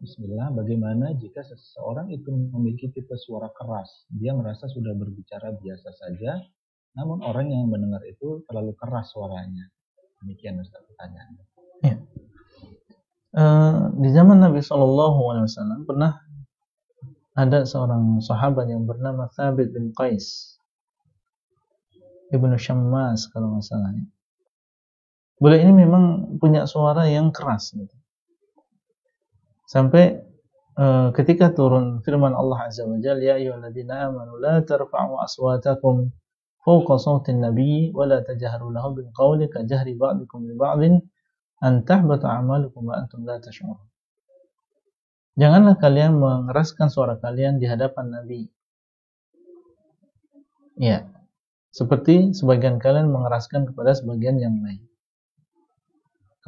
Bismillah, bagaimana jika seseorang itu memiliki tipe suara keras? Dia merasa sudah berbicara biasa saja, namun orang yang mendengar itu terlalu keras suaranya. Demikian Ustaz pertanyaannya. Ya. Di zaman Nabi SAW pernah ada seorang sahabat yang bernama Thabit bin Qais Ibnu Syammas kalau nggak salah. Beliau ini memang punya suara yang keras gitu. Sampai ketika turun firman Allah Azza wa Jalla, ya ayyuhalladzina amanu la tarfa'u aswatakum fawqa sautin nabiy wa la tajharu lahu bil qawli ka jahri ba'dikum li ba'din an tahbata a'malukum wa antum la tash'urun. Janganlah kalian mengeraskan suara kalian di hadapan Nabi. Ya, seperti sebagian kalian mengeraskan kepada sebagian yang lain.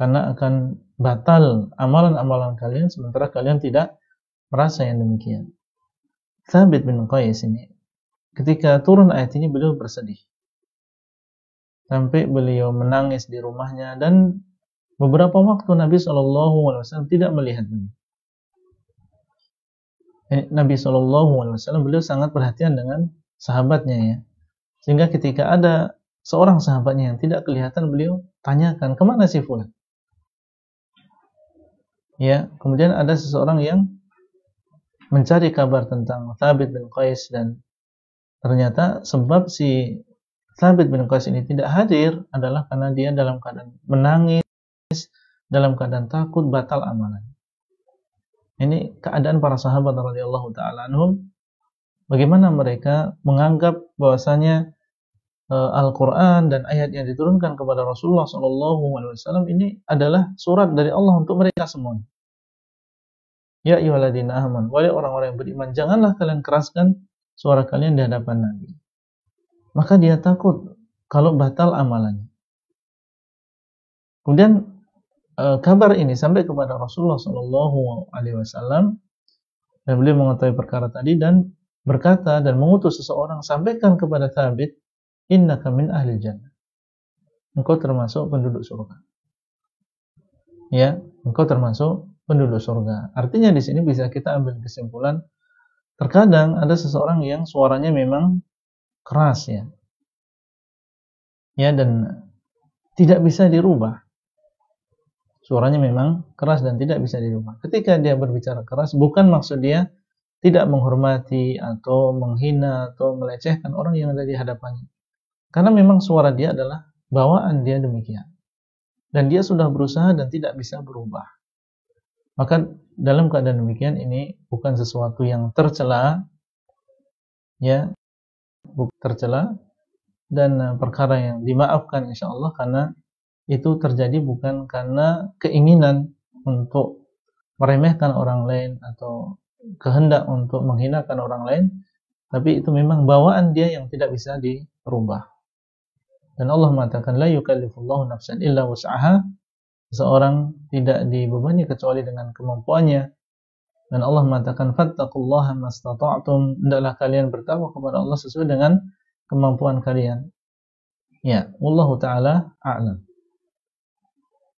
Karena akan batal amalan-amalan kalian sementara kalian tidak merasa yang demikian. Thabit bin Qais ini, ketika turun ayat ini beliau bersedih. Sampai beliau menangis di rumahnya dan beberapa waktu Nabi SAW tidak melihat beliau. Nabi SAW beliau sangat perhatian dengan sahabatnya ya. Sehingga ketika ada seorang sahabatnya yang tidak kelihatan, beliau tanyakan, kemana si fulan? Ya, kemudian ada seseorang yang mencari kabar tentang Thabit bin Qais dan ternyata sebab si Thabit bin Qais ini tidak hadir adalah karena dia dalam keadaan menangis, dalam keadaan takut batal amalan. Ini keadaan para sahabat radhiyallahu taala anhum, bagaimana mereka menganggap bahwasanya Al-Qur'an dan ayat yang diturunkan kepada Rasulullah SAW ini adalah surat dari Allah untuk mereka semua. Ya ayyuhalladzina amanu, wahai orang-orang yang beriman, janganlah kalian keraskan suara kalian di hadapan Nabi. Maka dia takut kalau batal amalannya. Kemudian kabar ini sampai kepada Rasulullah SAW dan beliau mengetahui perkara tadi dan berkata dan mengutus seseorang, sampaikan kepada Thabit, innaka min ahli jannah, engkau termasuk penduduk surga. Ya, engkau termasuk penduduk surga. Artinya di sini bisa kita ambil kesimpulan, terkadang ada seseorang yang suaranya memang keras ya. Ya, dan tidak bisa dirubah. Suaranya memang keras dan tidak bisa dirubah. Ketika dia berbicara keras, bukan maksud dia tidak menghormati atau menghina atau melecehkan orang yang ada di hadapannya. Karena memang suara dia adalah bawaan dia demikian. Dan dia sudah berusaha dan tidak bisa berubah. Maka dalam keadaan demikian ini bukan sesuatu yang tercela, ya, tercela dan perkara yang dimaafkan insyaallah, karena itu terjadi bukan karena keinginan untuk meremehkan orang lain atau kehendak untuk menghinakan orang lain, tapi itu memang bawaan dia yang tidak bisa dirubah. Dan Allah mengatakan la yukallifullahu nafsan illa wus'aha, seorang tidak dibebani kecuali dengan kemampuannya. Dan Allah mengatakan fattaqullaha mastata'tum, hendaklah kalian bertakwa kepada Allah sesuai dengan kemampuan kalian. Ya, wallahu taala a'lam.